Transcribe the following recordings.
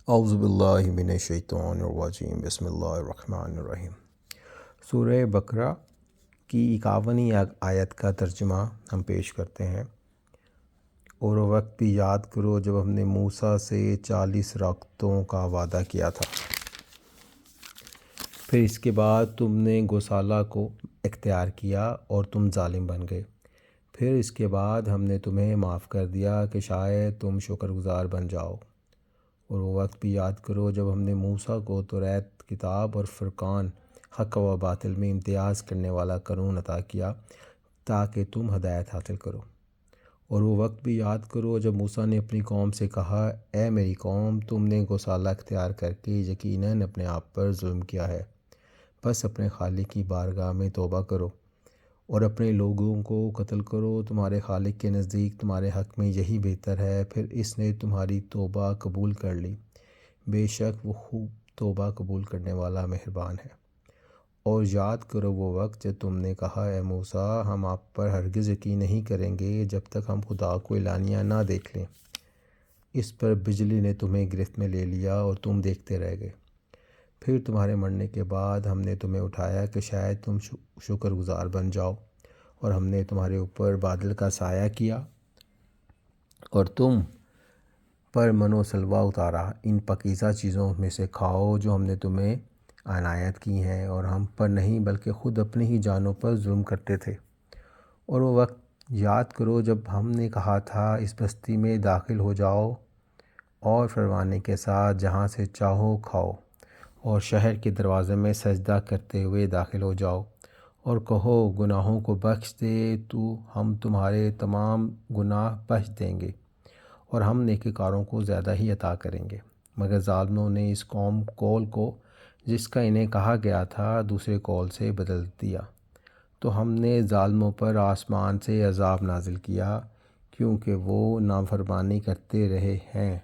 اعوذ باللہ من الشیطان الرجیم، بسم اللہ الرحمن الرحیم۔ سورہ بقرہ کی 51ویں آیت کا ترجمہ ہم پیش کرتے ہیں۔ اور وہ وقت بھی یاد کرو جب ہم نے موسیٰ سے 40 راتوں کا وعدہ کیا تھا، پھر اس کے بعد تم نے گوسالہ کو اختیار کیا اور تم ظالم بن گئے، پھر اس کے بعد ہم نے تمہیں معاف کر دیا کہ شاید تم شکر گزار بن جاؤ۔ اور وہ وقت بھی یاد کرو جب ہم نے موسیٰ کو توریت کتاب اور فرقان، حق و باطل میں امتیاز کرنے والا قانون عطا کیا تاکہ تم ہدایت حاصل کرو۔ اور وہ وقت بھی یاد کرو جب موسیٰ نے اپنی قوم سے کہا، اے میری قوم، تم نے گوسالہ اختیار کر کے یقیناً اپنے آپ پر ظلم کیا ہے، بس اپنے خالق کی بارگاہ میں توبہ کرو اور اپنے لوگوں کو قتل کرو، تمہارے خالق کے نزدیک تمہارے حق میں یہی بہتر ہے، پھر اس نے تمہاری توبہ قبول کر لی، بے شک وہ خوب توبہ قبول کرنے والا مہربان ہے۔ اور یاد کرو وہ وقت جب تم نے کہا، اے موسیٰ، ہم آپ پر ہرگز یقین نہیں کریں گے جب تک ہم خدا کو اعلانیہ نہ دیکھ لیں۔ اس پر بجلی نے تمہیں گرفت میں لے لیا اور تم دیکھتے رہ گئے، پھر تمہارے مرنے کے بعد ہم نے تمہیں اٹھایا کہ شاید تم شکر گزار بن جاؤ، اور ہم نے تمہارے اوپر بادل کا سایہ کیا اور تم پر من و سلوہ اتارا، ان پاکیزہ چیزوں میں سے کھاؤ جو ہم نے تمہیں عنایت کی ہیں، اور ہم پر نہیں بلکہ خود اپنی ہی جانوں پر ظلم کرتے تھے۔ اور وہ وقت یاد کرو جب ہم نے کہا تھا، اس بستی میں داخل ہو جاؤ اور فرمانے کے ساتھ جہاں سے چاہو کھاؤ، اور شہر کے دروازے میں سجدہ کرتے ہوئے داخل ہو جاؤ، اور کہو گناہوں کو بخش دے تو ہم تمہارے تمام گناہ بخش دیں گے، اور ہم نیکوکاروں کو زیادہ ہی عطا کریں گے۔ مگر ظالموں نے اس قول کو جس کا انہیں کہا گیا تھا دوسرے قول سے بدل دیا، تو ہم نے ظالموں پر آسمان سے عذاب نازل کیا کیونکہ وہ نافرمانی کرتے رہے ہیں۔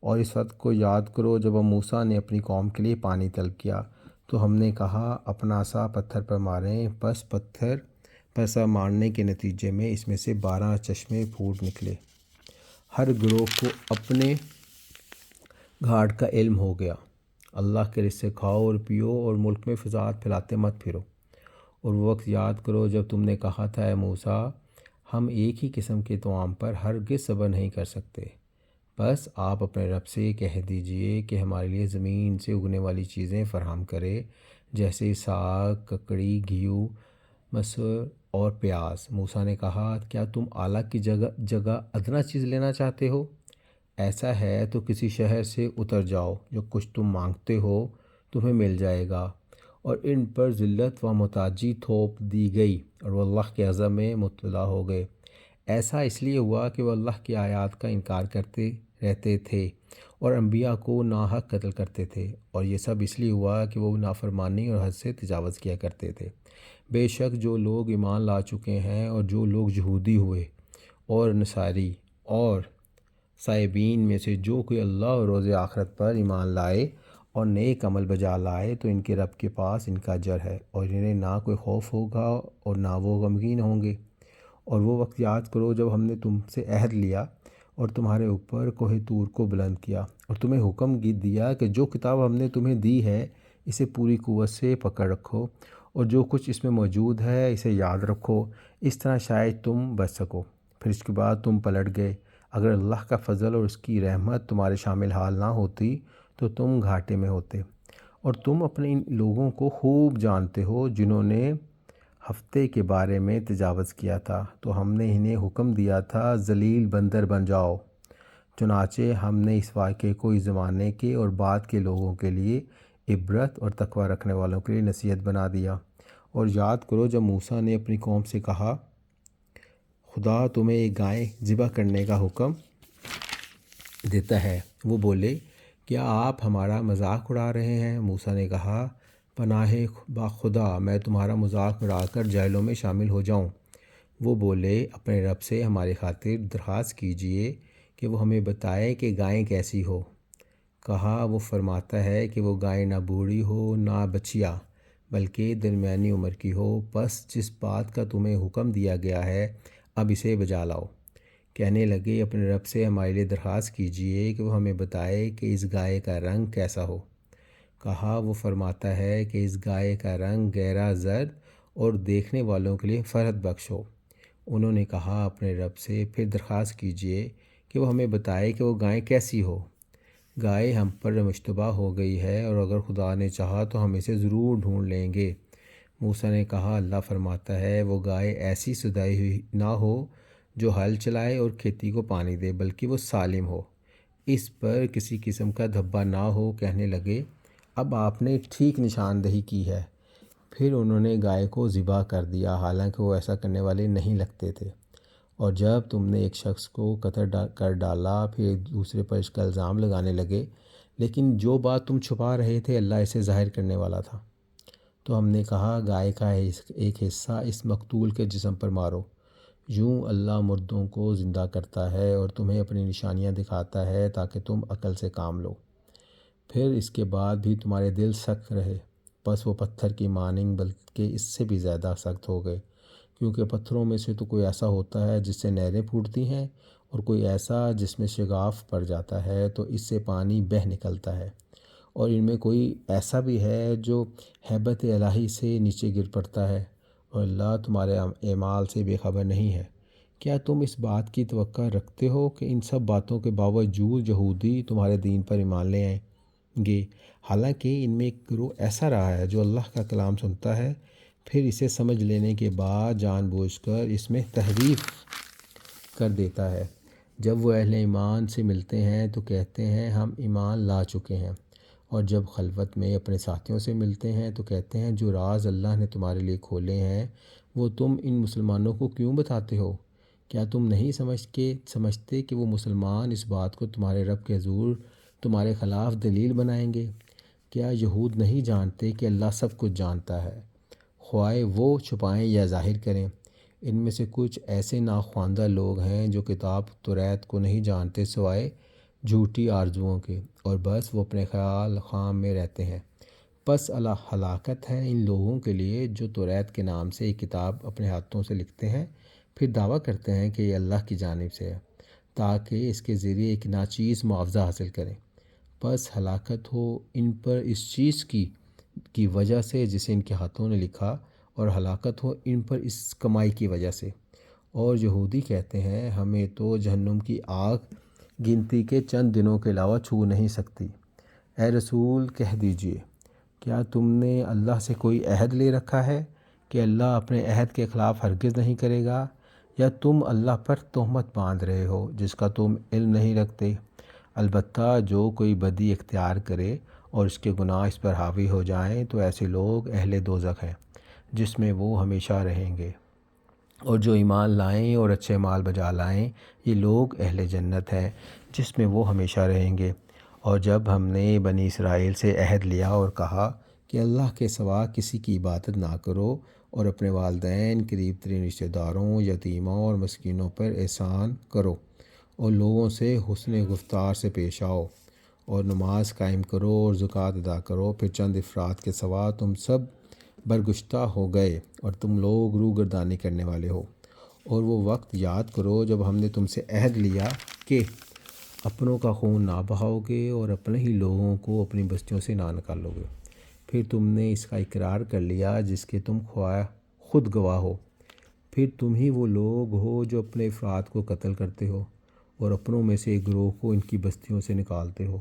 اور اس وقت کو یاد کرو جب موسیٰ نے اپنی قوم کے لیے پانی طلب کیا تو ہم نے کہا، اپنا عصا پتھر پر ماریں، پس پتھر پر عصا مارنے کے نتیجے میں اس میں سے 12 چشمے پھوٹ نکلے۔ ہر گروہ کو اپنے گھاٹ کا علم ہو گیا۔ اللہ کے رزق سے کھاؤ اور پیو اور ملک میں فساد پھیلاتے مت پھرو۔ اور وہ وقت یاد کرو جب تم نے کہا تھا، اے موسیٰ، ہم ایک ہی قسم کے طعام پر ہرگز صبر نہیں کر سکتے، بس آپ اپنے رب سے کہہ دیجئے کہ ہمارے لیے زمین سے اگنے والی چیزیں فراہم کرے، جیسے ساگ، ککڑی، گھیو، مسر اور پیاز۔ موسیٰ نے کہا، کیا تم اعلیٰ کی جگہ ادنیٰ چیز لینا چاہتے ہو؟ ایسا ہے تو کسی شہر سے اتر جاؤ، جو کچھ تم مانگتے ہو تمہیں مل جائے گا۔ اور ان پر ذلت و محتاجی تھوپ دی گئی، اور وہ اللہ کے عذاب میں مبتلا ہو گئے۔ ایسا اس لیے ہوا کہ وہ اللہ کی آیات کا انکار کرتے رہتے تھے اور انبیاء کو ناحق قتل کرتے تھے، اور یہ سب اس لیے ہوا کہ وہ نافرمانی اور حد سے تجاوز کیا کرتے تھے۔ بے شک جو لوگ ایمان لا چکے ہیں اور جو لوگ یہودی ہوئے اور نصاری اور سائبین میں سے جو کوئی اللہ اور روز آخرت پر ایمان لائے اور نیک عمل بجا لائے تو ان کے رب کے پاس ان کا اجر ہے، اور انہیں نہ کوئی خوف ہوگا اور نہ وہ غمگین ہوں گے۔ اور وہ وقت یاد کرو جب ہم نے تم سے عہد لیا اور تمہارے اوپر کوہ طور کو بلند کیا اور تمہیں حکم دیا کہ جو کتاب ہم نے تمہیں دی ہے اسے پوری قوت سے پکڑ رکھو، اور جو کچھ اس میں موجود ہے اسے یاد رکھو، اس طرح شاید تم بچ سکو۔ پھر اس کے بعد تم پلٹ گئے۔ اگر اللہ کا فضل اور اس کی رحمت تمہارے شامل حال نہ ہوتی تو تم گھاٹے میں ہوتے۔ اور تم اپنے ان لوگوں کو خوب جانتے ہو جنہوں نے ہفتے کے بارے میں تجاوز کیا تھا، تو ہم نے انہیں حکم دیا تھا ذلیل بندر بن جاؤ۔ چنانچہ ہم نے اس واقعے کو اس زمانے کے اور بعد کے لوگوں کے لیے عبرت اور تقوی رکھنے والوں کے لیے نصیحت بنا دیا۔ اور یاد کرو جب موسیٰ نے اپنی قوم سے کہا، خدا تمہیں ایک گائے ذبح کرنے کا حکم دیتا ہے، وہ بولے، کیا آپ ہمارا مذاق اڑا رہے ہیں؟ موسیٰ نے کہا، پناہ با خدا میں تمہارا مذاق اڑا کر جاہلوں میں شامل ہو جاؤں۔ وہ بولے، اپنے رب سے ہماری خاطر درخواست کیجئے کہ وہ ہمیں بتائے کہ گائیں کیسی ہو۔ کہا، وہ فرماتا ہے کہ وہ گائے نہ بوڑھی ہو نہ بچیا بلکہ درمیانی عمر کی ہو، بس جس بات کا تمہیں حکم دیا گیا ہے اب اسے بجا لاؤ۔ کہنے لگے اپنے رب سے ہمارے لیے درخواست کیجئے کہ وہ ہمیں بتائے کہ اس گائے کا رنگ کیسا ہو۔ کہا وہ فرماتا ہے کہ اس گائے کا رنگ گہرا زرد اور دیکھنے والوں کے لیے فرحت بخش ہو۔ انہوں نے کہا اپنے رب سے پھر درخواست کیجئے کہ وہ ہمیں بتائے کہ وہ گائے کیسی ہو۔ گائے ہم پر مشتبہ ہو گئی ہے اور اگر خدا نے چاہا تو ہم اسے ضرور ڈھونڈ لیں گے۔ موسیٰ نے کہا اللہ فرماتا ہے وہ گائے ایسی سدائی ہوئی نہ ہو جو ہل چلائے اور کھیتی کو پانی دے، بلکہ وہ سالم ہو، اس پر کسی قسم کا دھبا نہ ہو۔ کہنے لگے اب آپ نے ٹھیک نشاندہی کی ہے۔ پھر انہوں نے گائے کو ذبح کر دیا، حالانکہ وہ ایسا کرنے والے نہیں لگتے تھے۔ اور جب تم نے ایک شخص کو قتل کر ڈالا پھر ایک دوسرے پر اس کا الزام لگانے لگے، لیکن جو بات تم چھپا رہے تھے اللہ اسے ظاہر کرنے والا تھا۔ تو ہم نے کہا گائے کا ایک حصہ اس مقتول کے جسم پر مارو۔ یوں اللہ مردوں کو زندہ کرتا ہے اور تمہیں اپنی نشانیاں دکھاتا ہے تاکہ تم عقل سے کام لو۔ پھر اس کے بعد بھی تمہارے دل سخت رہے، بس وہ پتھر کی مانند بلکہ اس سے بھی زیادہ سخت ہو گئے، کیونکہ پتھروں میں سے تو کوئی ایسا ہوتا ہے جس سے نہریں پھوٹتی ہیں اور کوئی ایسا جس میں شگاف پڑ جاتا ہے تو اس سے پانی بہہ نکلتا ہے، اور ان میں کوئی ایسا بھی ہے جو ہیبت الہی سے نیچے گر پڑتا ہے، اور اللہ تمہارے اعمال سے بے خبر نہیں ہے۔ کیا تم اس بات کی توقع رکھتے ہو کہ ان سب باتوں کے باوجود یہودی تمہارے دین پر ایمان لے آئیں گے، حالانکہ ان میں ایک گروہ ایسا رہا ہے جو اللہ کا کلام سنتا ہے، پھر اسے سمجھ لینے کے بعد جان بوجھ کر اس میں تحریف کر دیتا ہے۔ جب وہ اہل ایمان سے ملتے ہیں تو کہتے ہیں ہم ایمان لا چکے ہیں، اور جب خلوت میں اپنے ساتھیوں سے ملتے ہیں تو کہتے ہیں جو راز اللہ نے تمہارے لیے کھولے ہیں وہ تم ان مسلمانوں کو کیوں بتاتے ہو؟ کیا تم نہیں سمجھتے کہ وہ مسلمان اس بات کو تمہارے رب کے حضور تمہارے خلاف دلیل بنائیں گے؟ کیا یہود نہیں جانتے کہ اللہ سب کچھ جانتا ہے، خواہ وہ چھپائیں یا ظاہر کریں؟ ان میں سے کچھ ایسے ناخواندہ لوگ ہیں جو کتاب توریت کو نہیں جانتے سوائے جھوٹی آرزوؤں کے، اور بس وہ اپنے خیال خام میں رہتے ہیں۔ پس ہلاکت ہے ان لوگوں کے لیے جو توریت کے نام سے ایک کتاب اپنے ہاتھوں سے لکھتے ہیں، پھر دعویٰ کرتے ہیں کہ یہ اللہ کی جانب سے ہے تاکہ اس کے ذریعے ایک ناچیز معاوضہ حاصل کریں۔ پس ہلاکت ہو ان پر اس چیز کی وجہ سے جسے ان کے ہاتھوں نے لکھا، اور ہلاکت ہو ان پر اس کمائی کی وجہ سے۔ اور یہودی کہتے ہیں ہمیں تو جہنم کی آگ گنتی کے چند دنوں کے علاوہ چھو نہیں سکتی۔ اے رسول کہہ دیجئے کیا تم نے اللہ سے کوئی عہد لے رکھا ہے کہ اللہ اپنے عہد کے خلاف ہرگز نہیں کرے گا، یا تم اللہ پر تہمت باندھ رہے ہو جس کا تم علم نہیں رکھتے؟ البتہ جو کوئی بدی اختیار کرے اور اس کے گناہ اس پر حاوی ہو جائیں تو ایسے لوگ اہل دوزخ ہیں جس میں وہ ہمیشہ رہیں گے، اور جو ایمان لائیں اور اچھے مال بجا لائیں یہ لوگ اہل جنت ہیں جس میں وہ ہمیشہ رہیں گے۔ اور جب ہم نے بنی اسرائیل سے عہد لیا اور کہا کہ اللہ کے سوا کسی کی عبادت نہ کرو اور اپنے والدین، قریب ترین رشتہ داروں، یتیموں اور مسکینوں پر احسان کرو، اور لوگوں سے حسن گفتار سے پیش آؤ، اور نماز قائم کرو اور زکوٰۃ ادا کرو، پھر چند افراد کے سوا تم سب برگشتہ ہو گئے اور تم لوگ روگردانی کرنے والے ہو۔ اور وہ وقت یاد کرو جب ہم نے تم سے عہد لیا کہ اپنوں کا خون نہ بہاؤ گے اور اپنے ہی لوگوں کو اپنی بستیوں سے نہ نکالو گے، پھر تم نے اس کا اقرار کر لیا جس کے تم خود گواہ ہو۔ پھر تم ہی وہ لوگ ہو جو اپنے افراد کو قتل کرتے ہو اور اپنوں میں سے ایک گروہ کو ان کی بستیوں سے نکالتے ہو،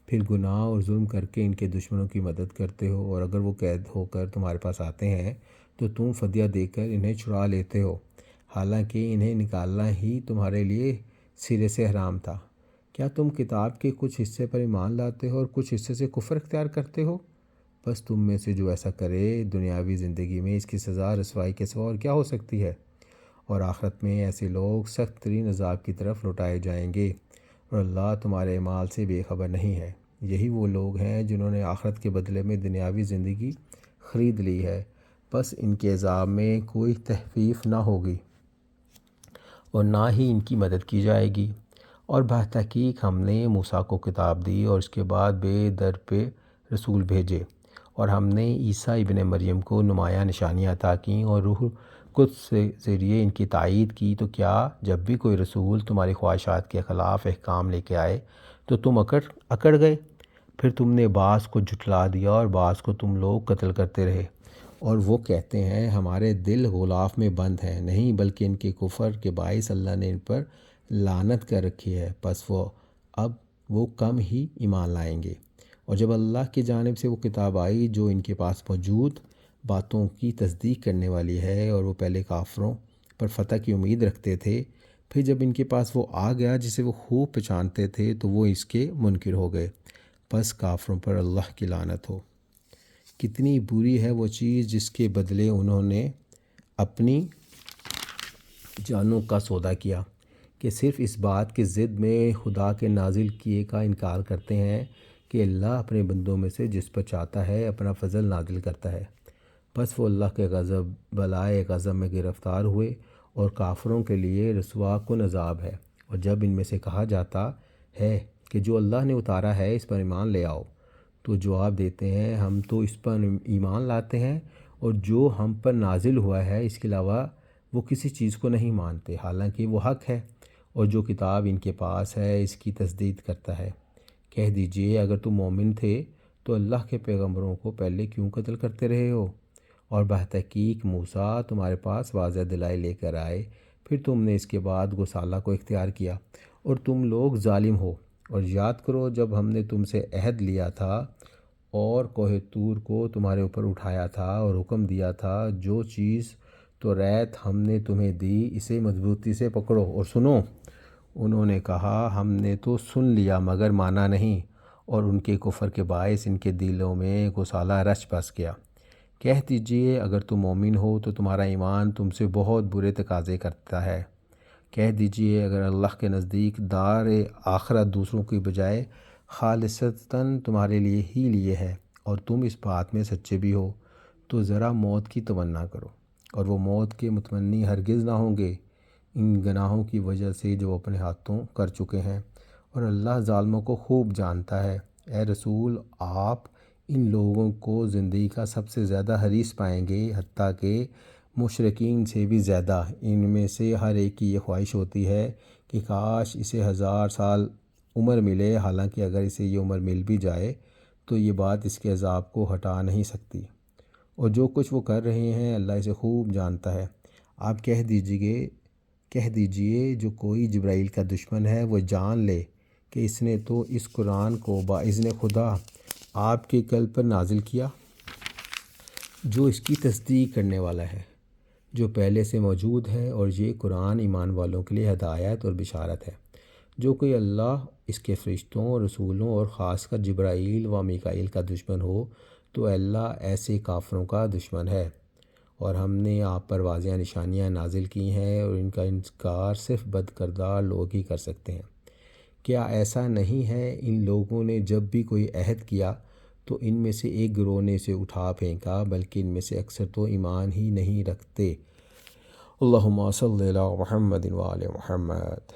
پھر گناہ اور ظلم کر کے ان کے دشمنوں کی مدد کرتے ہو، اور اگر وہ قید ہو کر تمہارے پاس آتے ہیں تو تم فدیہ دے کر انہیں چھڑا لیتے ہو، حالانکہ انہیں نکالنا ہی تمہارے لیے سرے سے حرام تھا۔ کیا تم کتاب کے کچھ حصے پر ایمان لاتے ہو اور کچھ حصے سے کفر اختیار کرتے ہو؟ بس تم میں سے جو ایسا کرے دنیاوی زندگی میں اس کی سزا رسوائی کے سوا اور کیا ہو سکتی ہے، اور آخرت میں ایسے لوگ سخت ترین عذاب کی طرف لوٹائے جائیں گے، اور اللہ تمہارے اعمال سے بے خبر نہیں ہے۔ یہی وہ لوگ ہیں جنہوں نے آخرت کے بدلے میں دنیاوی زندگی خرید لی ہے، بس ان کے عذاب میں کوئی تخفیف نہ ہوگی اور نہ ہی ان کی مدد کی جائے گی۔ اور بتحقیق ہم نے موسیٰ کو کتاب دی اور اس کے بعد بے در پہ رسول بھیجے، اور ہم نے عیسیٰ ابن مریم کو نمایاں نشانیاں عطا کیں اور روح قدس سے ذریعے ان کی تائید کی، تو کیا جب بھی کوئی رسول تمہاری خواہشات کے خلاف احکام لے کے آئے تو تم اکڑ گئے؟ پھر تم نے بعض کو جھٹلا دیا اور بعض کو تم لوگ قتل کرتے رہے، اور وہ کہتے ہیں ہمارے دل غلاف میں بند ہیں، نہیں بلکہ ان کے کفر کے باعث اللہ نے ان پر لعنت کر رکھی ہے، پس اب وہ کم ہی ایمان لائیں گے۔ اور جب اللہ کی جانب سے وہ کتاب آئی جو ان کے پاس موجود باتوں کی تصدیق کرنے والی ہے، اور وہ پہلے کافروں پر فتح کی امید رکھتے تھے، پھر جب ان کے پاس وہ آ گیا جسے وہ خوب پہچانتے تھے تو وہ اس کے منکر ہو گئے، پس کافروں پر اللہ کی لعنت ہو۔ کتنی بری ہے وہ چیز جس کے بدلے انہوں نے اپنی جانوں کا سودا کیا، کہ صرف اس بات کی ضد میں خدا کے نازل کیے کا انکار کرتے ہیں کہ اللہ اپنے بندوں میں سے جس پر چاہتا ہے اپنا فضل نازل کرتا ہے۔ بس وہ اللہ کے غضب بلائے غضب میں گرفتار ہوئے، اور کافروں کے لیے رسوا کن عذاب ہے۔ اور جب ان میں سے کہا جاتا ہے کہ جو اللہ نے اتارا ہے اس پر ایمان لے آؤ، تو جواب دیتے ہیں ہم تو اس پر ایمان لاتے ہیں، اور جو ہم پر نازل ہوا ہے اس کے علاوہ وہ کسی چیز کو نہیں مانتے، حالانکہ وہ حق ہے، اور جو کتاب ان کے پاس ہے اس کی تصدیق کرتا ہے۔ کہہ دیجئے اگر تم مومن تھے تو اللہ کے پیغمبروں کو پہلے کیوں قتل کرتے رہے ہو؟ اور بتحقیق موسیٰ تمہارے پاس واضح دلائل لے کر آئے، پھر تم نے اس کے بعد گوسالہ کو اختیار کیا، اور تم لوگ ظالم ہو۔ اور یاد کرو جب ہم نے تم سے عہد لیا تھا اور کوہ طور کو تمہارے اوپر اٹھایا تھا اور حکم دیا تھا جو چیز تو ریت ہم نے تمہیں دی اسے مضبوطی سے پکڑو اور سنو۔ انہوں نے کہا ہم نے تو سن لیا مگر مانا نہیں، اور ان کے کفر کے باعث ان کے دلوں میں گوسالہ رچ بس گیا۔ کہہ دیجئے اگر تم مومن ہو تو تمہارا ایمان تم سے بہت برے تقاضے کرتا ہے۔ کہہ دیجئے اگر اللہ کے نزدیک دار آخرت دوسروں کی بجائے خالصتاً تمہارے لیے ہی لیے ہے، اور تم اس بات میں سچے بھی ہو، تو ذرا موت کی تمنا کرو، اور وہ موت کے متمنی ہرگز نہ ہوں گے ان گناہوں کی وجہ سے جو اپنے ہاتھوں کر چکے ہیں، اور اللہ ظالموں کو خوب جانتا ہے۔ اے رسول، آپ ان لوگوں کو زندگی کا سب سے زیادہ حریص پائیں گے، حتیٰ کہ مشرکین سے بھی زیادہ۔ ان میں سے ہر ایک کی یہ خواہش ہوتی ہے کہ کاش اسے 1000 سال عمر ملے، حالانکہ اگر اسے یہ عمر مل بھی جائے تو یہ بات اس کے عذاب کو ہٹا نہیں سکتی، اور جو کچھ وہ کر رہے ہیں اللہ اسے خوب جانتا ہے۔ آپ کہہ دیجئے جو کوئی جبرائیل کا دشمن ہے وہ جان لے کہ اس نے تو اس قرآن کو باذن خدا آپ کے قلب پر نازل کیا، جو اس کی تصدیق کرنے والا ہے، جو پہلے سے موجود ہے، اور یہ قرآن ایمان والوں کے لیے ہدایت اور بشارت ہے۔ جو کوئی اللہ، اس کے فرشتوں، رسولوں اور خاص کر جبرائیل و میکائیل کا دشمن ہو تو اللہ ایسے کافروں کا دشمن ہے۔ اور ہم نے آپ پر واضح نشانیاں نازل کی ہیں، اور ان کا انکار صرف بد کردار لوگ ہی کر سکتے ہیں۔ کیا ایسا نہیں ہے ان لوگوں نے جب بھی کوئی عہد کیا تو ان میں سے ایک گروہ نے اسے اٹھا پھینکا، بلکہ ان میں سے اکثر تو ایمان ہی نہیں رکھتے۔ اللہم صلی علی محمد و آل محمد۔